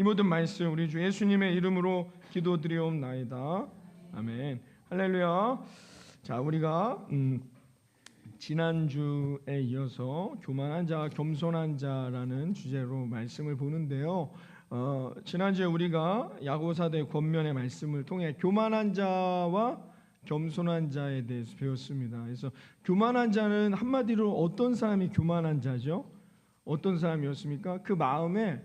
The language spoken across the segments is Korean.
이 모든 말씀 우리 주 예수님의 이름으로 기도드리옵나이다. 아멘. 할렐루야. 자, 우리가 지난주에 이어서 교만한 자, 겸손한 자라는 주제로 말씀을 보는데요. 지난주에 우리가 야고보서의 권면의 말씀을 통해 교만한 자와 겸손한 자에 대해서 배웠습니다. 그래서 교만한 자는 한마디로 어떤 사람이 교만한 자죠? 어떤 사람이었습니까? 그 마음에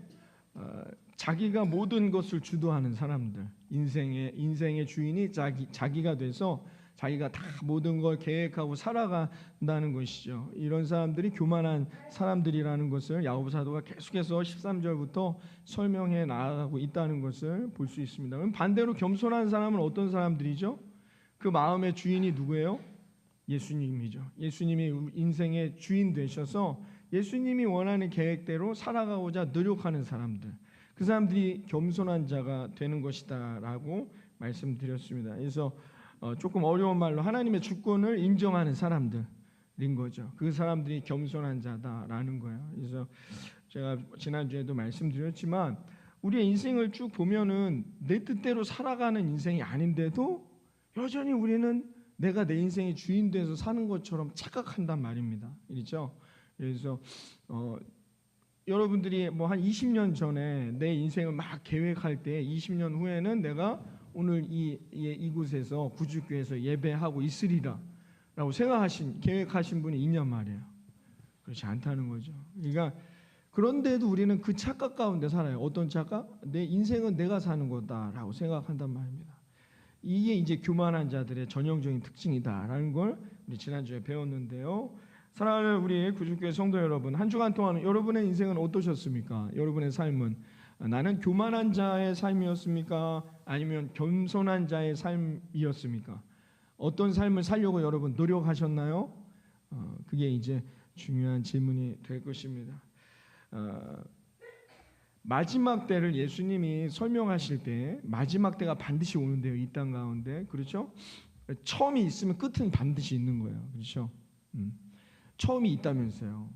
자기가 모든 것을 주도하는 사람들, 인생의 주인이 자기가 돼서 자기가 다 모든 걸 계획하고 살아간다는 것이죠. 이런 사람들이 교만한 사람들이라는 것을 야고보 사도가 계속해서 13절부터 설명해 나아가고 있다는 것을 볼 수 있습니다. 그럼 반대로 겸손한 사람은 어떤 사람들이죠? 그 마음의 주인이 누구예요? 예수님이죠. 예수님이 인생의 주인 되셔서 예수님이 원하는 계획대로 살아가고자 노력하는 사람들, 그 사람들이 겸손한 자가 되는 것이다 라고 말씀드렸습니다. 그래서 조금 어려운 말로 하나님의 주권을 인정하는 사람들인 거죠. 그 사람들이 겸손한 자다라는 거예요. 그래서 제가 지난주에도 말씀드렸지만 우리의 인생을 쭉 보면은 내 뜻대로 살아가는 인생이 아닌데도 여전히 우리는 내가 내 인생의 주인 돼서 사는 것처럼 착각한단 말입니다. 그렇죠? 그래서 여러분들이 뭐 한 20년 전에 내 인생을 막 계획할 때 20년 후에는 내가 오늘 이곳에서 구주교에서 예배하고 있으리라 라고 계획하신 분이 있냔 말이에요. 그렇지 않다는 거죠. 그러니까 그런데도 우리는 그 착각 가운데 살아요. 어떤 착각? 내 인생은 내가 사는 거다라고 생각한단 말입니다. 이게 이제 교만한 자들의 전형적인 특징이다라는 걸 우리 지난주에 배웠는데요. 사랑하는 우리 구주교회 성도 여러분, 한 주간 동안 여러분의 인생은 어떠셨습니까? 여러분의 삶은 나는 교만한 자의 삶이었습니까? 아니면 겸손한 자의 삶이었습니까? 어떤 삶을 살려고 여러분 노력하셨나요? 그게 이제 중요한 질문이 될 것입니다. 마지막 때를 예수님이 설명하실 때 마지막 때가 반드시 오는데요. 이 땅 가운데. 그렇죠? 처음이 있으면 끝은 반드시 있는 거예요. 그렇죠? 처음이 있다면서요.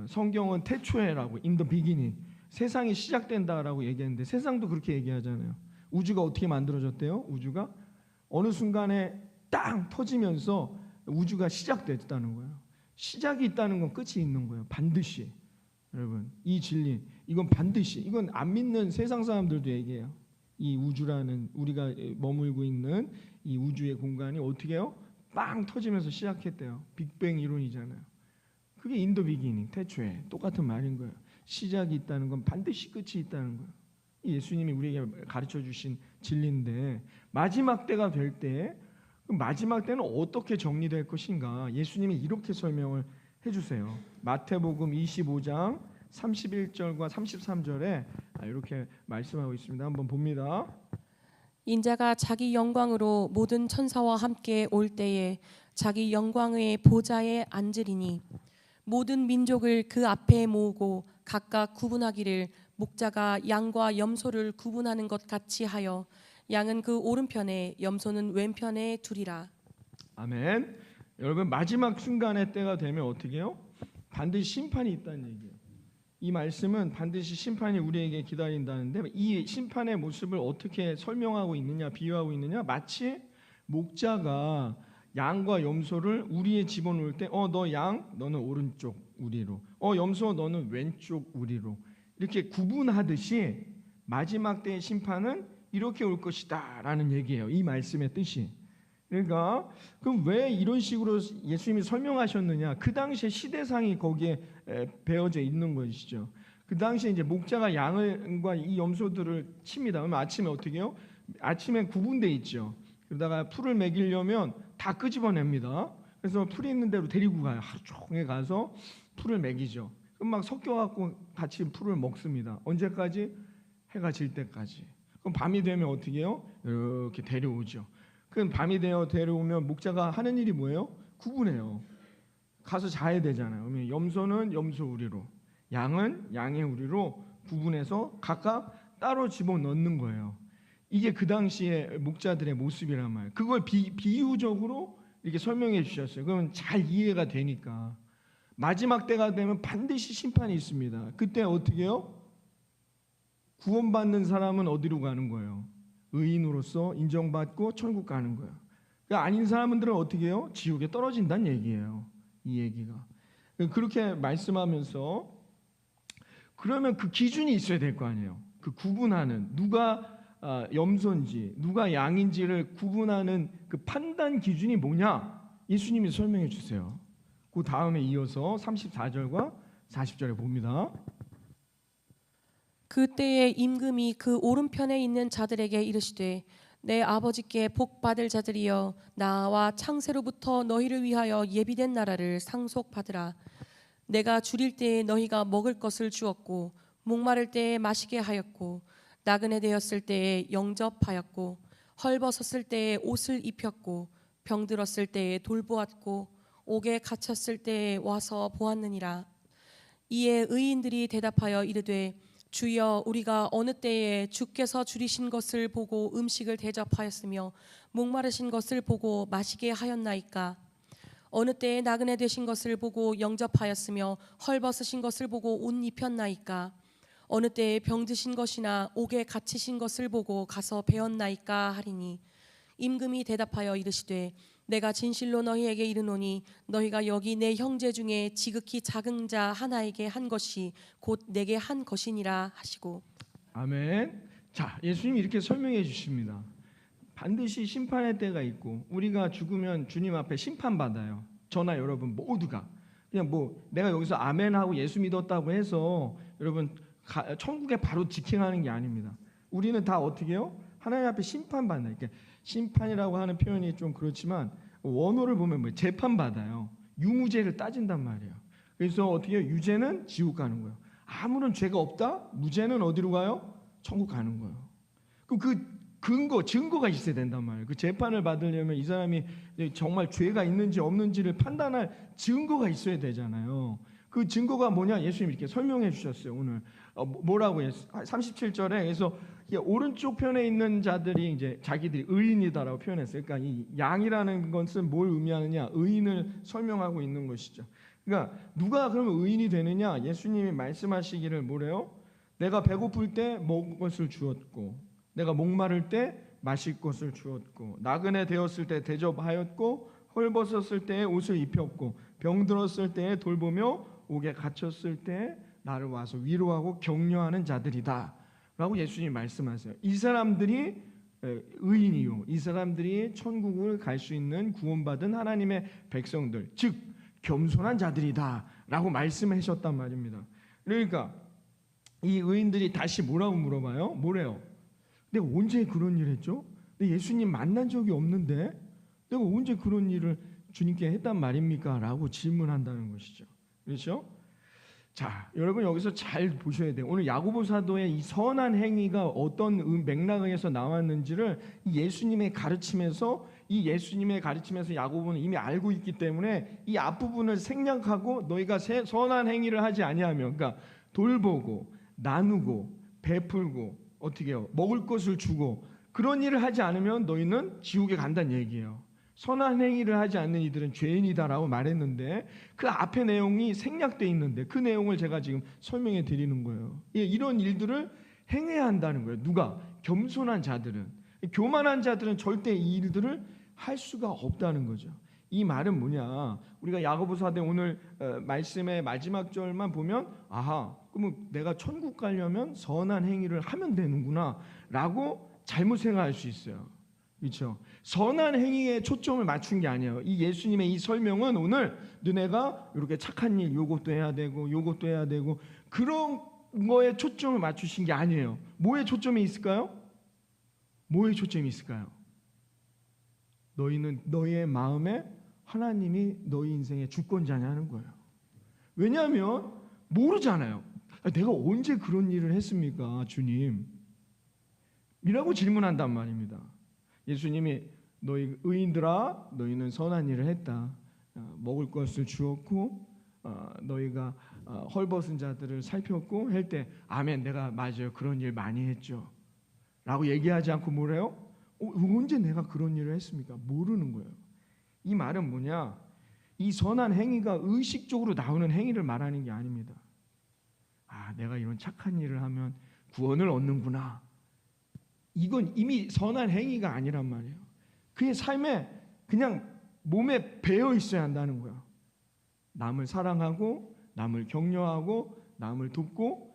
성경은 태초에라고 in the beginning 세상이 시작된다라고 얘기했는데 세상도 그렇게 얘기하잖아요. 우주가 어떻게 만들어졌대요? 우주가 어느 순간에 땅 터지면서 우주가 시작됐다는 거예요. 시작이 있다는 건 끝이 있는 거예요. 반드시. 여러분, 이 진리 이건 반드시, 이건 안 믿는 세상 사람들도 얘기해요. 이 우주라는 우리가 머물고 있는 이 우주의 공간이 어떻게 해요? 빵 터지면서 시작했대요. 빅뱅 이론이잖아요. 그게 in the beginning, 태초에 똑같은 말인 거예요. 시작이 있다는 건 반드시 끝이 있다는 거예요. 예수님이 우리에게 가르쳐 주신 진리인데 마지막 때가 될 때 마지막 때는 어떻게 정리될 것인가? 예수님이 이렇게 설명을 해주세요. 마태복음 25장 31절과 33절에 이렇게 말씀하고 있습니다. 한번 봅니다. 인자가 자기 영광으로 모든 천사와 함께 올 때에 자기 영광의 보좌에 앉으리니 모든 민족을 그 앞에 모으고 각각 구분하기를 목자가 양과 염소를 구분하는 것 같이 하여 양은 그 오른편에 염소는 왼편에 두리라. 아멘. 여러분, 마지막 순간의 때가 되면 어떻게 해요? 반드시 심판이 있다는 얘기예요. 이 말씀은 반드시 심판이 우리에게 기다린다는데 이 심판의 모습을 어떻게 설명하고 있느냐, 비유하고 있느냐, 마치 목자가 양과 염소를 우리에 집어넣을 때 너 양, 너는 오른쪽 우리로, 염소 너는 왼쪽 우리로 이렇게 구분하듯이 마지막 때의 심판은 이렇게 올 것이다 라는 얘기예요. 이 말씀의 뜻이. 그러니까 그럼 왜 이런 식으로 예수님이 설명하셨느냐? 그 당시에 시대상이 거기에 배어져 있는 것이죠. 그 당시에 이제 목자가 양과 이 염소들을 칩니다. 그러면 아침에 어떻게 해요? 아침에 구분돼 있죠. 그러다가 풀을 먹이려면 다 끄집어냅니다. 그래서 풀이 있는 대로 데리고 가요. 하루 종일 가서 풀을 먹이죠. 그럼 막 섞여갖고 같이 풀을 먹습니다. 언제까지? 해가 질 때까지. 그럼 밤이 되면 어떻게 해요? 이렇게 데려오죠. 그럼 밤이 되어 데려오면 목자가 하는 일이 뭐예요? 구분해요. 가서 자야 되잖아요. 그러면 염소는 염소 우리로, 양은 양의 우리로 구분해서 각각 따로 집어넣는 거예요. 이게 그 당시에 목자들의 모습이란 말이에요. 그걸 비유적으로 이렇게 설명해 주셨어요. 그러면 잘 이해가 되니까. 마지막 때가 되면 반드시 심판이 있습니다. 그때 어떻게 해요? 구원받는 사람은 어디로 가는 거예요? 의인으로서 인정받고 천국 가는 거예요. 그러니까 아닌 사람들은 어떻게 해요? 지옥에 떨어진다는 얘기예요. 이 얘기가. 그렇게 말씀하면서 그러면 그 기준이 있어야 될 거 아니에요. 그 구분하는 누가 염소인지 누가 양인지를 구분하는 그 판단 기준이 뭐냐? 예수님이 설명해 주세요. 그 다음에 이어서 34절과 40절에 봅니다. 그때에 임금이 그 오른편에 있는 자들에게 이르시되 내 아버지께 복 받을 자들이여 나와 창세로부터 너희를 위하여 예비된 나라를 상속받으라. 내가 줄일 때에 너희가 먹을 것을 주었고 목마를 때에 마시게 하였고 나그네 되었을 때에 영접하였고 헐벗었을 때에 옷을 입혔고 병들었을 때에 돌보았고 옥에 갇혔을 때에 와서 보았느니라. 이에 의인들이 대답하여 이르되 주여 우리가 어느 때에 주께서 줄이신 것을 보고 음식을 대접하였으며 목마르신 것을 보고 마시게 하였나이까? 어느 때에 나그네 되신 것을 보고 영접하였으며 헐벗으신 것을 보고 옷 입혔나이까? 어느 때에 병드신 것이나 옥에 갇히신 것을 보고 가서 배웠나이까 하리니 임금이 대답하여 이르시되 내가 진실로 너희에게 이르노니 너희가 여기 내 형제 중에 지극히 작은 자 하나에게 한 것이 곧 내게 한 것이니라 하시고. 아멘. 자, 예수님이 이렇게 설명해 주십니다. 반드시 심판의 때가 있고 우리가 죽으면 주님 앞에 심판받아요. 저나 여러분 모두가. 그냥 뭐 내가 여기서 아멘하고 예수 믿었다고 해서 여러분 천국에 바로 직행하는 게 아닙니다. 우리는 다 어떻게 해요? 하나님 앞에 심판받아요. 그러니까 심판이라고 하는 표현이 좀 그렇지만 원어를 보면 뭐 재판받아요. 유무죄를 따진단 말이에요. 그래서 어떻게 해요? 유죄는 지옥 가는 거예요. 아무런 죄가 없다? 무죄는 어디로 가요? 천국 가는 거예요. 그럼 그 증거가 있어야 된단 말이에요. 그 재판을 받으려면 이 사람이 정말 죄가 있는지 없는지를 판단할 증거가 있어야 되잖아요. 그 증거가 뭐냐? 예수님이 이렇게 설명해 주셨어요. 오늘 뭐라고 했어요? 37절에 그래서 오른쪽 편에 있는 자들이 이제 자기들이 의인이다라고 표현했어요. 그러니까 이 양이라는 것은 뭘 의미하느냐? 의인을 설명하고 있는 것이죠. 그러니까 누가 그러면 의인이 되느냐? 예수님이 말씀하시기를 뭐래요? 내가 배고플 때 먹을 것을 주었고 내가 목마를 때 마실 것을 주었고 나그네 되었을 때 대접하였고 헐벗었을 때에 옷을 입혔고 병들었을 때에 돌보며 옥에 갇혔을 때 나를 와서 위로하고 격려하는 자들이다 라고 예수님이 말씀하세요. 이 사람들이 의인이요 이 사람들이 천국을 갈 수 있는 구원받은 하나님의 백성들 즉 겸손한 자들이다 라고 말씀하셨단 말입니다. 그러니까 이 의인들이 다시 뭐라고 물어봐요? 뭐래요? 내가 언제 그런 일 했죠? 내가 예수님 만난 적이 없는데 내가 언제 그런 일을 주님께 했단 말입니까? 라고 질문한다는 것이죠. 그렇죠? 자, 여러분 여기서 잘 보셔야 돼요. 오늘 야고보 사도의 이 선한 행위가 어떤 맥락에서 나왔는지를 이 예수님의 가르침에서 야고보는 이미 알고 있기 때문에 이 앞부분을 생략하고 너희가 선한 행위를 하지 아니하면 그러니까 돌보고 나누고 베풀고 어떻게 해요? 먹을 것을 주고 그런 일을 하지 않으면 너희는 지옥에 간다는 얘기예요. 선한 행위를 하지 않는 이들은 죄인이다라고 말했는데 그 앞에 내용이 생략되어 있는데 그 내용을 제가 지금 설명해 드리는 거예요. 이런 일들을 행해야 한다는 거예요. 누가? 겸손한 자들은. 교만한 자들은 절대 이 일들을 할 수가 없다는 거죠. 이 말은 뭐냐? 우리가 야고보 사대 오늘 말씀의 마지막 절만 보면 아하, 그러면 내가 천국 가려면 선한 행위를 하면 되는구나 라고 잘못 생각할 수 있어요. 그렇죠? 선한 행위에 초점을 맞춘 게 아니에요. 이 예수님의 이 설명은 오늘 너네가 이렇게 착한 일 요것도 해야 되고 요것도 해야 되고 그런 거에 초점을 맞추신 게 아니에요. 뭐에 초점이 있을까요? 뭐에 초점이 있을까요? 너희는 너희의 마음에 하나님이 너희 인생의 주권자냐는 거예요. 왜냐하면 모르잖아요. 내가 언제 그런 일을 했습니까, 주님? 이라고 질문한단 말입니다. 예수님이 너희 의인들아 너희는 선한 일을 했다. 먹을 것을 주었고 너희가 헐벗은 자들을 살폈고 할 때 아멘 내가 맞아요. 그런 일 많이 했죠. 라고 얘기하지 않고 뭐래요? 언제 내가 그런 일을 했습니까? 모르는 거예요. 이 말은 뭐냐? 이 선한 행위가 의식적으로 나오는 행위를 말하는 게 아닙니다. 아, 내가 이런 착한 일을 하면 구원을 얻는구나. 이건 이미 선한 행위가 아니란 말이에요. 그의 삶에 그냥 몸에 배어 있어야 한다는 거야. 남을 사랑하고 남을 격려하고 남을 돕고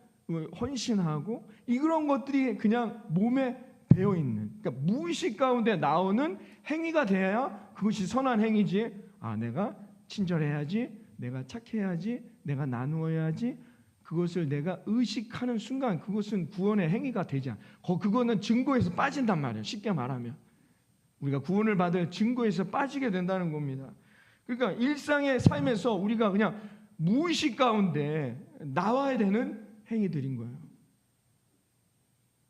헌신하고 이런 것들이 그냥 몸에 배어 있는, 그러니까 무의식 가운데 나오는 행위가 돼야 그것이 선한 행위지. 아, 내가 친절해야지, 내가 착해야지, 내가 나누어야지. 그것을 내가 의식하는 순간 그것은 구원의 행위가 되지 않아. 그거는 증거에서 빠진단 말이에요. 쉽게 말하면 우리가 구원을 받을 증거에서 빠지게 된다는 겁니다. 그러니까 일상의 삶에서 우리가 그냥 무의식 가운데 나와야 되는 행위들인 거예요.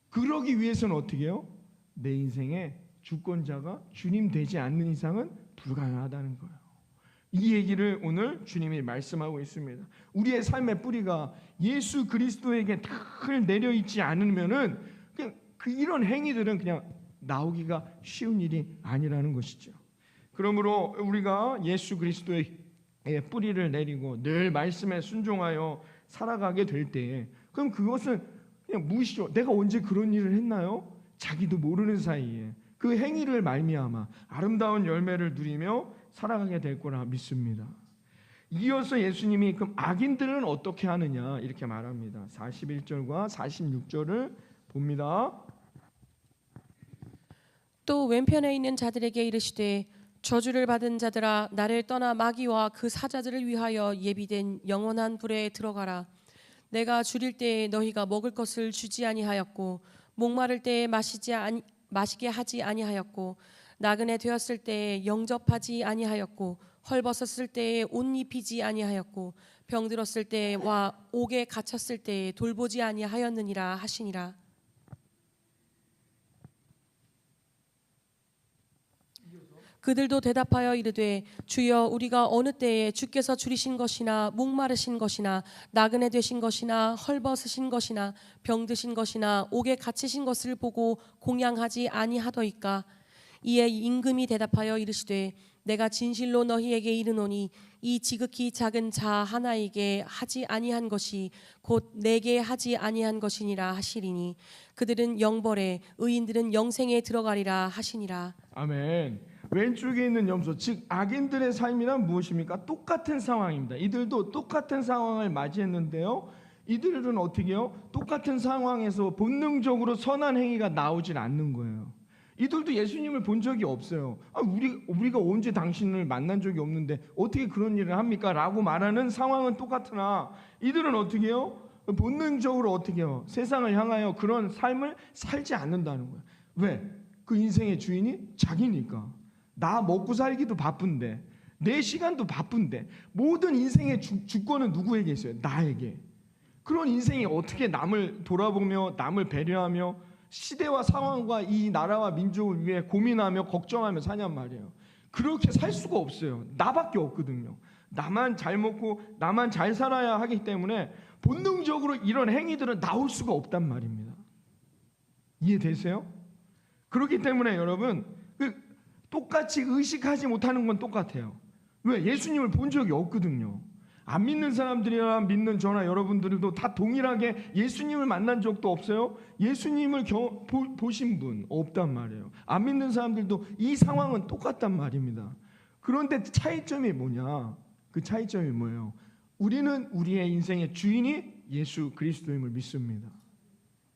그러기 위해서는 어떻게 해요? 내 인생의 주권자가 주님 되지 않는 이상은 불가능하다는 거예요. 이 얘기를 오늘 주님이 말씀하고 있습니다. 우리의 삶의 뿌리가 예수 그리스도에게 늘 내려 있지 않으면은 그냥 이런 행위들은 그냥 나오기가 쉬운 일이 아니라는 것이죠. 그러므로 우리가 예수 그리스도의 뿌리를 내리고 늘 말씀에 순종하여 살아가게 될 때에, 그럼 그것은 그냥 무의식적으로 내가 언제 그런 일을 했나요? 자기도 모르는 사이에 그 행위를 말미암아 아름다운 열매를 누리며 살아가게 될 거라 믿습니다. 이어서 예수님이 그럼 악인들은 어떻게 하느냐 이렇게 말합니다. 41절과 46절을 봅니다. 또 왼편에 있는 자들에게 이르시되 저주를 받은 자들아 나를 떠나 마귀와 그 사자들을 위하여 예비된 영원한 불에 들어가라. 내가 줄일 때에 너희가 먹을 것을 주지 아니하였고 목마를 때에 마시게 하지 아니하였고 나그네 되었을 때에 영접하지 아니하였고 헐벗었을 때에 옷 입히지 아니하였고 병들었을 때와 옥에 갇혔을 때에 돌보지 아니하였느니라 하시니라. 그들도 대답하여 이르되 주여 우리가 어느 때에 주께서 줄이신 것이나 목마르신 것이나 나그네 되신 것이나 헐벗으신 것이나 병드신 것이나 옥에 갇히신 것을 보고 공양하지 아니하더이까. 이에 임금이 대답하여 이르시되 내가 진실로 너희에게 이르노니 이 지극히 작은 자 하나에게 하지 아니한 것이 곧 내게 하지 아니한 것이니라 하시리니 그들은 영벌에 의인들은 영생에 들어가리라 하시니라. 아멘. 왼쪽에 있는 염소, 즉 악인들의 삶이란 무엇입니까? 똑같은 상황입니다. 이들도 똑같은 상황을 맞이했는데요, 이들은 어떻게 해요? 똑같은 상황에서 본능적으로 선한 행위가 나오질 않는 거예요. 이들도 예수님을 본 적이 없어요. 우리가 언제 당신을 만난 적이 없는데 어떻게 그런 일을 합니까? 라고 말하는 상황은 똑같으나 이들은 어떻게 해요? 본능적으로 어떻게 해요? 세상을 향하여 그런 삶을 살지 않는다는 거예요. 왜? 그 인생의 주인이 자기니까. 나 먹고 살기도 바쁜데, 내 시간도 바쁜데, 모든 인생의 주권은 누구에게 있어요? 나에게. 그런 인생이 어떻게 남을 돌아보며 남을 배려하며 시대와 상황과 이 나라와 민족을 위해 고민하며 걱정하며 사냔 말이에요. 그렇게 살 수가 없어요. 나밖에 없거든요. 나만 잘 먹고 나만 잘 살아야 하기 때문에 본능적으로 이런 행위들은 나올 수가 없단 말입니다. 이해되세요? 그렇기 때문에 여러분, 똑같이 의식하지 못하는 건 똑같아요. 왜? 예수님을 본 적이 없거든요. 안 믿는 사람들이나 믿는 저나 여러분들도 다 동일하게 예수님을 만난 적도 없어요. 예수님을 보신 분 없단 말이에요. 안 믿는 사람들도 이 상황은 똑같단 말입니다. 그런데 차이점이 뭐냐? 그 차이점이 뭐예요? 우리는 우리의 인생의 주인이 예수 그리스도임을 믿습니다.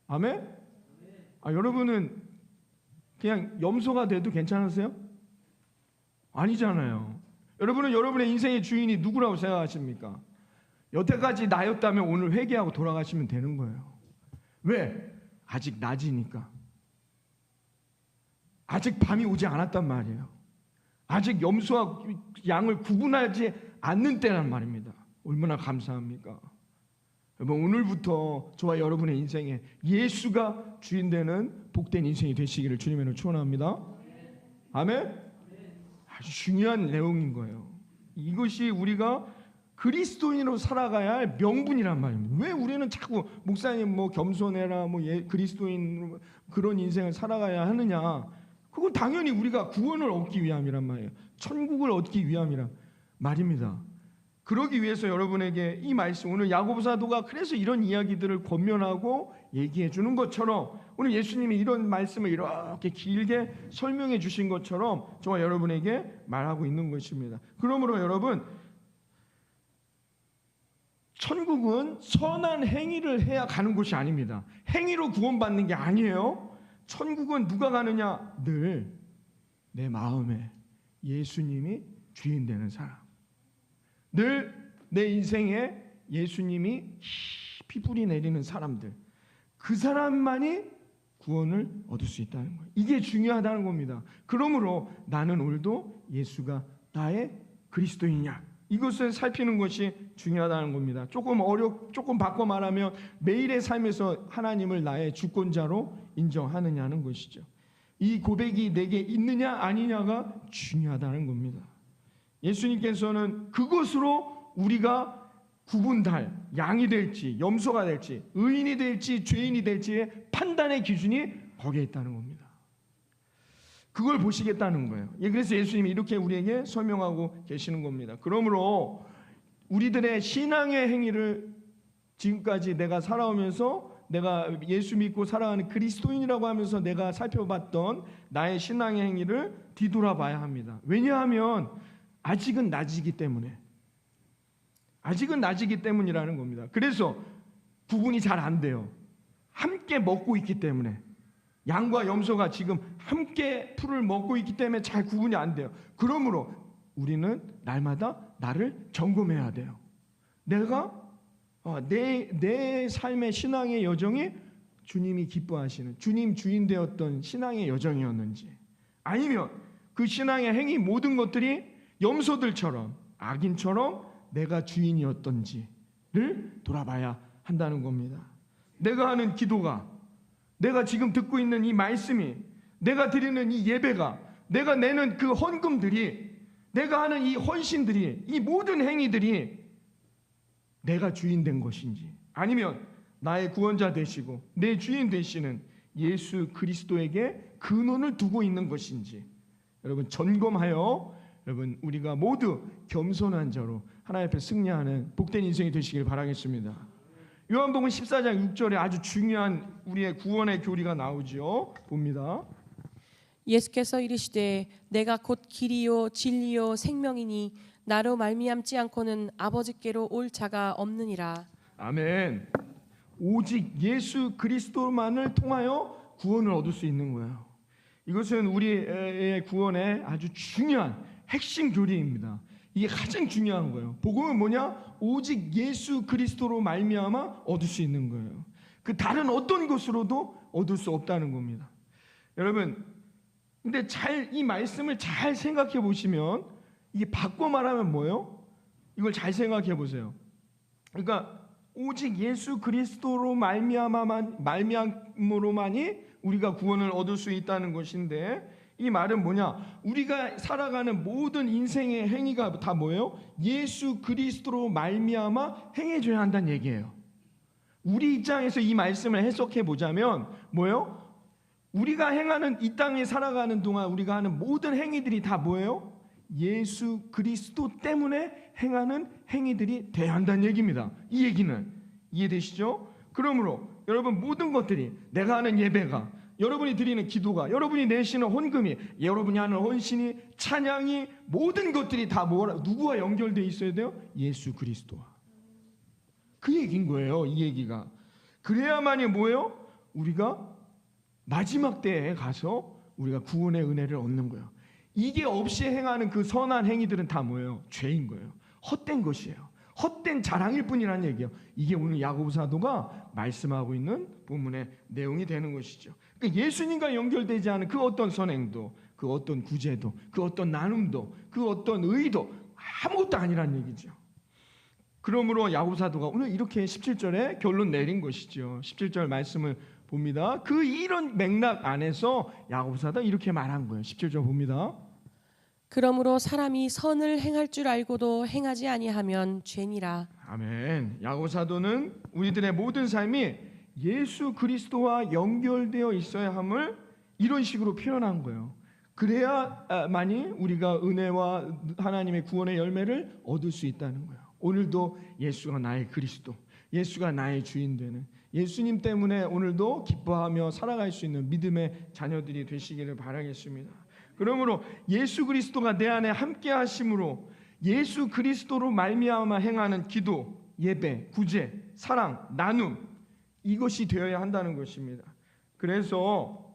아멘? 여러분은 그냥 염소가 돼도 괜찮으세요? 아니잖아요. 여러분은 여러분의 인생의 주인이 누구라고 생각하십니까? 여태까지 나였다면 오늘 회개하고 돌아가시면 되는 거예요. 왜? 아직 낮이니까. 아직 밤이 오지 않았단 말이에요. 아직 염소와 양을 구분하지 않는 때란 말입니다. 얼마나 감사합니까? 여러분, 오늘부터 저와 여러분의 인생에 예수가 주인 되는 복된 인생이 되시기를 주님으로 축원합니다. 아멘. 아주 중요한 내용인 거예요. 이것이 우리가 그리스도인으로 살아가야 할 명분이란 말입니다. 왜 우리는 자꾸 목사님 겸손해라 그리스도인 그런 인생을 살아가야 하느냐? 그건 당연히 우리가 구원을 얻기 위함이란 말이에요. 천국을 얻기 위함이란 말입니다. 그러기 위해서 여러분에게 이 말씀, 오늘 야고보 사도가 그래서 이런 이야기들을 권면하고 얘기해 주는 것처럼 오늘 예수님이 이런 말씀을 이렇게 길게 설명해 주신 것처럼 저와 여러분에게 말하고 있는 것입니다. 그러므로 여러분, 천국은 선한 행위를 해야 가는 곳이 아닙니다. 행위로 구원받는 게 아니에요. 천국은 누가 가느냐? 늘 내 마음에 예수님이 주인 되는 사람, 늘 내 인생에 예수님이 깊이 뿌리 내리는 사람들, 그 사람만이 구원을 얻을 수 있다는 거예요. 이게 중요하다는 겁니다. 그러므로 나는 오늘도 예수가 나의 그리스도이냐, 이것을 살피는 것이 중요하다는 겁니다. 조금 바꿔 말하면 매일의 삶에서 하나님을 나의 주권자로 인정하느냐는 것이죠. 이 고백이 내게 있느냐 아니냐가 중요하다는 겁니다. 예수님께서는 그것으로 우리가 구분할 양이 될지 염소가 될지 의인이 될지 죄인이 될지의 판단의 기준이 거기에 있다는 겁니다. 그걸 보시겠다는 거예요. 그래서 예수님이 이렇게 우리에게 설명하고 계시는 겁니다. 그러므로 우리들의 신앙의 행위를 지금까지 내가 살아오면서 내가 예수 믿고 살아가는 그리스도인이라고 하면서 내가 살펴봤던 나의 신앙의 행위를 뒤돌아봐야 합니다. 왜냐하면 아직은 낮이기 때문이라는 겁니다. 그래서 구분이 잘 안 돼요. 함께 먹고 있기 때문에, 양과 염소가 지금 함께 풀을 먹고 있기 때문에 잘 구분이 안 돼요. 그러므로 우리는 날마다 나를 점검해야 돼요. 내가 내 삶의 신앙의 여정이 주님이 기뻐하시는, 주님 주인 되었던 신앙의 여정이었는지, 아니면 그 신앙의 행위 모든 것들이 염소들처럼 악인처럼 내가 주인이었던지를 돌아봐야 한다는 겁니다. 내가 하는 기도가, 내가 지금 듣고 있는 이 말씀이, 내가 드리는 이 예배가, 내가 내는 그 헌금들이, 내가 하는 이 헌신들이, 이 모든 행위들이 내가 주인 된 것인지, 아니면 나의 구원자 되시고 내 주인 되시는 예수 그리스도에게 근원을 두고 있는 것인지 여러분 점검하여 여러분 우리가 모두 겸손한 자로 하나님 앞에 승리하는 복된 인생이 되시길 바라겠습니다. 요한복음 14장 6절에 아주 중요한 우리의 구원의 교리가 나오죠. 봅니다. 예수께서 이르시되 내가 곧 길이요 진리요 생명이니 나로 말미암지 않고는 아버지께로 올 자가 없느니라. 아멘. 오직 예수 그리스도만을 통하여 구원을 얻을 수 있는 거예요. 이것은 우리의 구원의 아주 중요한 핵심 교리입니다. 이게 가장 중요한 거예요. 복음은 뭐냐? 오직 예수 그리스도로 말미암아 얻을 수 있는 거예요. 그 다른 어떤 것으로도 얻을 수 없다는 겁니다. 여러분, 근데 이 말씀을 잘 생각해 보시면 이게 바꿔 말하면 뭐예요? 이걸 잘 생각해 보세요. 그러니까 오직 예수 그리스도로 말미암으로만이 우리가 구원을 얻을 수 있다는 것인데, 이 말은 뭐냐? 우리가 살아가는 모든 인생의 행위가 다 뭐예요? 예수 그리스도로 말미암아 행해줘야 한다는 얘기예요. 우리 입장에서 이 말씀을 해석해 보자면 뭐예요? 우리가 행하는, 이 땅에 살아가는 동안 우리가 하는 모든 행위들이 다 뭐예요? 예수 그리스도 때문에 행하는 행위들이 돼야 한다는 얘기입니다. 이 얘기는 이해되시죠? 그러므로 여러분 모든 것들이, 내가 하는 예배가, 여러분이 드리는 기도가, 여러분이 내시는 헌금이, 여러분이 하는 헌신이, 찬양이, 모든 것들이 다 누구와 연결되어 있어야 돼요? 예수 그리스도와. 그 얘기인 거예요. 이 얘기가. 그래야만이 뭐예요? 우리가 마지막 때에 가서 우리가 구원의 은혜를 얻는 거예요. 이게 없이 행하는 그 선한 행위들은 다 뭐예요? 죄인 거예요. 헛된 것이에요. 헛된 자랑일 뿐이라는 얘기예요. 이게 오늘 야고보 사도가 말씀하고 있는 본문의 내용이 되는 것이죠. 그러니까 예수님과 연결되지 않은 그 어떤 선행도, 그 어떤 구제도, 그 어떤 나눔도, 그 어떤 의도 아무것도 아니라는 얘기죠. 그러므로 야고보 사도가 오늘 이렇게 17절에 결론 내린 것이죠. 17절 말씀을 봅니다. 그 이런 맥락 안에서 야고보 사도가 이렇게 말한 거예요. 17절 봅니다. 그러므로 사람이 선을 행할 줄 알고도 행하지 아니하면 죄니라. 아멘. 야고보 사도는 우리들의 모든 삶이 예수 그리스도와 연결되어 있어야 함을 이런 식으로 표현한 거예요. 그래야만이 우리가 은혜와 하나님의 구원의 열매를 얻을 수 있다는 거예요. 오늘도 예수가 나의 그리스도, 예수가 나의 주인 되는, 예수님 때문에 오늘도 기뻐하며 살아갈 수 있는 믿음의 자녀들이 되시기를 바라겠습니다. 그러므로 예수 그리스도가 내 안에 함께 하심으로 예수 그리스도로 말미암아 행하는 기도, 예배, 구제, 사랑, 나눔, 이것이 되어야 한다는 것입니다. 그래서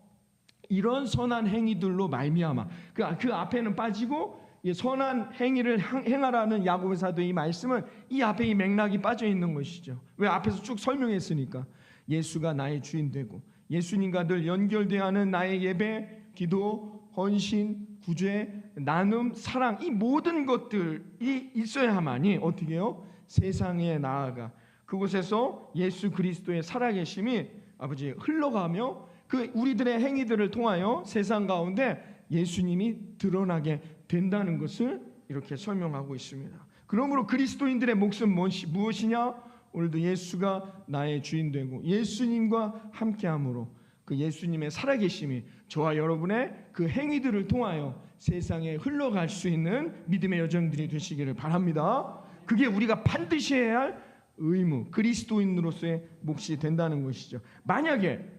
이런 선한 행위들로 말미암아 그 앞에는 빠지고 선한 행위를 행하라는 야고보 사도의 이 말씀은 이 앞에 이 맥락이 빠져 있는 것이죠. 왜? 앞에서 쭉 설명했으니까. 예수가 나의 주인 되고 예수님과 늘 연결되어 하는 나의 예배, 기도, 헌신, 구제, 나눔, 사랑, 이 모든 것들이 있어야만이 어떻게 해요? 세상에 나아가 그곳에서 예수 그리스도의 살아계심이 아버지 흘러가며 그 우리들의 행위들을 통하여 세상 가운데 예수님이 드러나게 된다는 것을 이렇게 설명하고 있습니다. 그러므로 그리스도인들의 몫은 무엇이냐? 오늘도 예수가 나의 주인 되고 예수님과 함께함으로 그 예수님의 살아계심이 저와 여러분의 그 행위들을 통하여 세상에 흘러갈 수 있는 믿음의 여정들이 되시기를 바랍니다. 그게 우리가 반드시 해야 할 의무, 그리스도인으로서의 몫이 된다는 것이죠. 만약에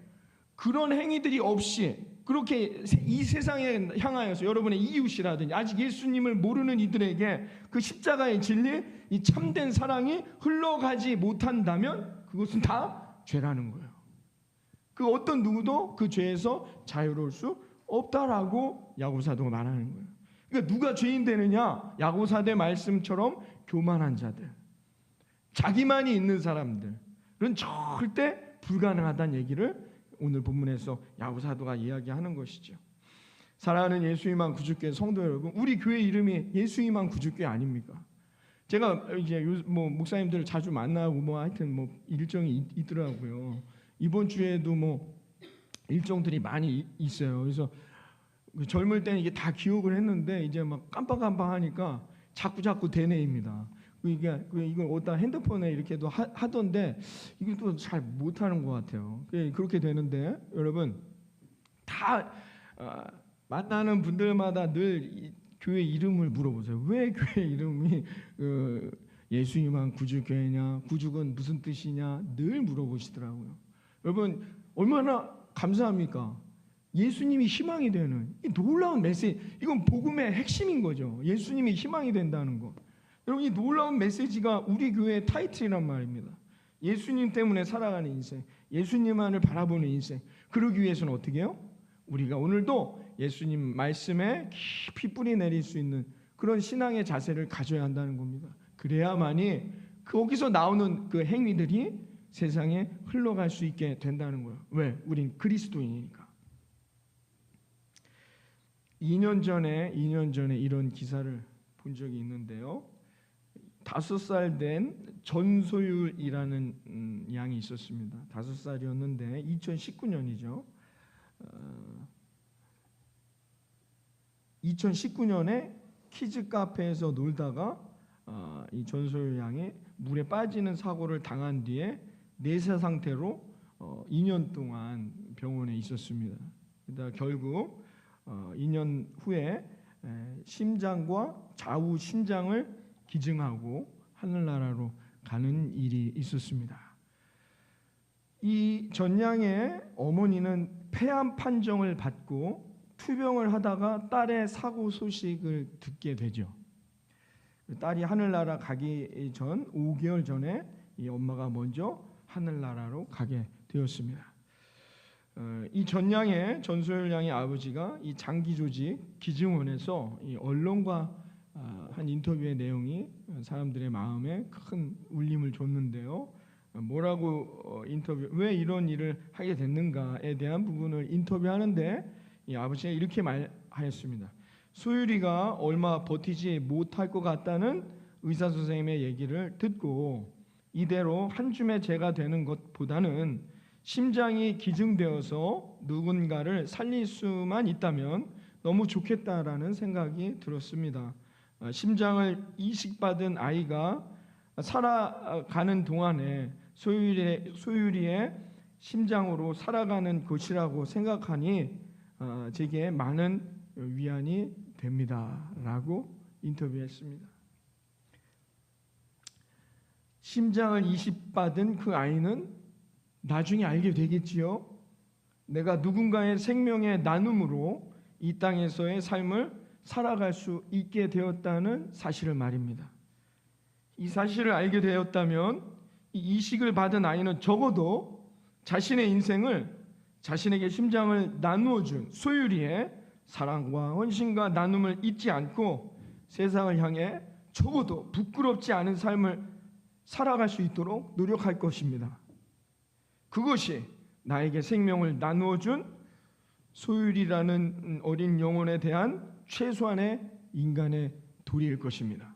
그런 행위들이 없이 그렇게 이 세상에 향하여서 여러분의 이웃이라든지 아직 예수님을 모르는 이들에게 그 십자가의 진리, 이 참된 사랑이 흘러가지 못한다면 그것은 다 죄라는 거예요. 그 어떤 누구도 그 죄에서 자유로울 수 없다라고 야고보 사도가 말하는 거예요. 그러니까 누가 죄인 되느냐? 야고보 사도의 말씀처럼 교만한 자들, 자기만이 있는 사람들은 절대 불가능하다는 얘기를 오늘 본문에서 야고보 사도가 이야기하는 것이죠. 사랑하는 예수님만 구주교회 성도 여러분, 우리 교회 이름이 예수님만 구주교회 아닙니까? 제가 이제 목사님들 자주 만나고 하여튼 일정이 있더라고요. 이번 주에도 일정들이 많이 있어요. 그래서 젊을 때는 이게 다 기억을 했는데 이제 막 깜빡깜빡하니까 자꾸 되뇌입니다. 이걸 어디다 핸드폰에 이렇게도 하던데 이게 또 잘 못하는 것 같아요. 그렇게 되는데 여러분 다 만나는 분들마다 늘 교회 이름을 물어보세요. 왜 교회 이름이 예수님만 구주교회냐, 구주는 무슨 뜻이냐 늘 물어보시더라고요. 여러분 얼마나 감사합니까? 예수님이 희망이 되는 이 놀라운 메시지, 이건 복음의 핵심인 거죠. 예수님이 희망이 된다는 거. 여러분 이 놀라운 메시지가 우리 교회의 타이틀이란 말입니다. 예수님 때문에 살아가는 인생, 예수님만을 바라보는 인생. 그러기 위해서는 어떻게 해요? 우리가 오늘도 예수님 말씀에 깊이 뿌리 내릴 수 있는 그런 신앙의 자세를 가져야 한다는 겁니다. 그래야만이 거기서 나오는 그 행위들이 세상에 흘러갈 수 있게 된다는 거예요. 왜? 우린 그리스도인이니까. 2년 전에 이런 기사를 본 적이 있는데요. 5살 된 전소율이라는 양이 있었습니다. 5살이었는데 2019년이죠. 2019년에 키즈 카페에서 놀다가 이 전소율 양이 물에 빠지는 사고를 당한 뒤에 내사 상태로 2년 동안 병원에 있었습니다. 그러다 결국 2년 후에 심장과 좌우 심장을 기증하고 하늘나라로 가는 일이 있었습니다. 이 전양의 어머니는 폐암 판정을 받고 투병을 하다가 딸의 사고 소식을 듣게 되죠. 딸이 하늘나라 가기 전 5개월 전에 이 엄마가 먼저 하늘나라로 가게 되었습니다. 이 전양의 전소율 양의 아버지가 이 장기조직 기증원에서 이 언론과 한 인터뷰의 내용이 사람들의 마음에 큰 울림을 줬는데요. 뭐라고 왜 이런 일을 하게 됐는가에 대한 부분을 인터뷰하는데 이 아버지가 이렇게 말하였습니다. 소율이가 얼마 버티지 못할 것 같다는 의사 선생님의 얘기를 듣고 이대로 한 줌의 죄가 되는 것보다는 심장이 기증되어서 누군가를 살릴 수만 있다면 너무 좋겠다라는 생각이 들었습니다. 심장을 이식받은 아이가 살아가는 동안에 소율이의 심장으로 살아가는 것이라고 생각하니 제게 많은 위안이 됩니다. 라고 인터뷰했습니다. 심장을 이식받은 그 아이는 나중에 알게 되겠지요. 내가 누군가의 생명의 나눔으로 이 땅에서의 삶을 살아갈 수 있게 되었다는 사실을 말입니다. 이 사실을 알게 되었다면 이 이식을 받은 아이는 적어도 자신의 인생을, 자신에게 심장을 나누어 준 소유리의 사랑과 헌신과 나눔을 잊지 않고 세상을 향해 적어도 부끄럽지 않은 삶을 살아갈 수 있도록 노력할 것입니다. 그것이 나에게 생명을 나누어 준 소율이라는 어린 영혼에 대한 최소한의 인간의 도리일 것입니다.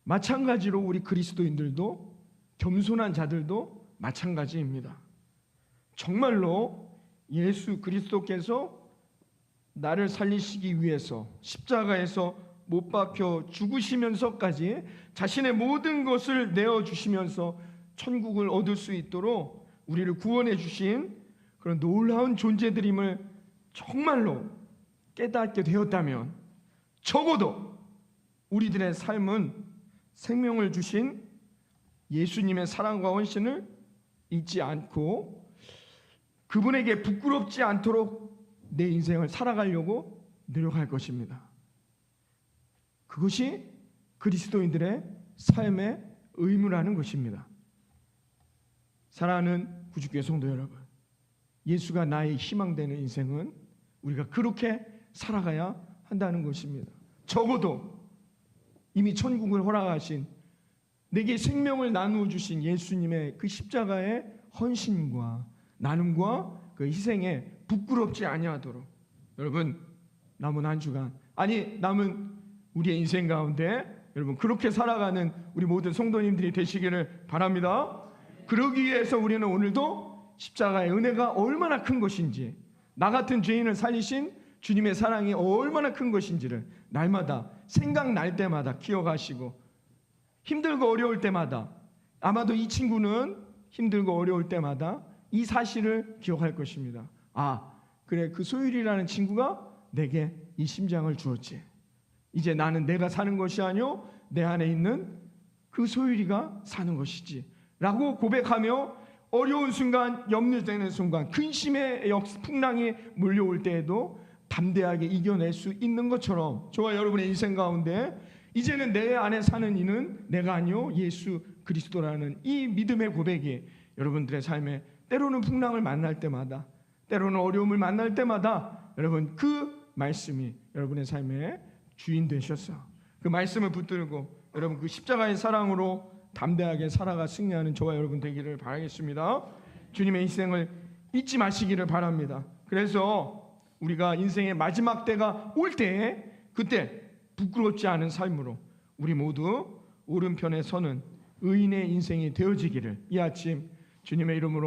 마찬가지로 우리 그리스도인들도, 겸손한 자들도 마찬가지입니다. 정말로 예수 그리스도께서 나를 살리시기 위해서 십자가에서 못 박혀 죽으시면서까지 자신의 모든 것을 내어주시면서 천국을 얻을 수 있도록 우리를 구원해 주신 그런 놀라운 존재들임을 정말로 깨닫게 되었다면 적어도 우리들의 삶은 생명을 주신 예수님의 사랑과 헌신을 잊지 않고 그분에게 부끄럽지 않도록 내 인생을 살아가려고 노력할 것입니다. 그것이 그리스도인들의 삶의 의무라는 것입니다. 사랑하는 구주교회 성도 여러분, 예수가 나의 희망되는 인생은 우리가 그렇게 살아가야 한다는 것입니다. 적어도 이미 천국을 허락하신, 내게 생명을 나누어 주신 예수님의 그 십자가의 헌신과 나눔과 그 희생에 부끄럽지 아니하도록 여러분 남은 한 주간, 아니 남은 우리의 인생 가운데 여러분 그렇게 살아가는 우리 모든 성도님들이 되시기를 바랍니다. 그러기 위해서 우리는 오늘도 십자가의 은혜가 얼마나 큰 것인지, 나 같은 죄인을 살리신 주님의 사랑이 얼마나 큰 것인지를 날마다 생각날 때마다 기억하시고, 힘들고 어려울 때마다, 아마도 이 친구는 힘들고 어려울 때마다 이 사실을 기억할 것입니다. 아, 그래, 그 소율이라는 친구가 내게 이 심장을 주었지. 이제 나는 내가 사는 것이 아니오 내 안에 있는 그 소율이가 사는 것이지 라고 고백하며 어려운 순간, 염려되는 순간, 근심의 풍랑이 몰려올 때에도 담대하게 이겨낼 수 있는 것처럼 저와 여러분의 인생 가운데 이제는 내 안에 사는 이는 내가 아니오 예수 그리스도라는 이 믿음의 고백이 여러분들의 삶에 때로는 풍랑을 만날 때마다, 때로는 어려움을 만날 때마다 여러분 그 말씀이 여러분의 삶의 주인 되셔서 그 말씀을 붙들고 여러분 그 십자가의 사랑으로 담대하게 살아가 승리하는 저와 여러분 되기를 바라겠습니다. 주님의 희생을 잊지 마시기를 바랍니다. 그래서 우리가 인생의 마지막 때가 올 때에 그때 부끄럽지 않은 삶으로 우리 모두 오른편에 서는 의인의 인생이 되어지기를 이 아침 주님의 이름으로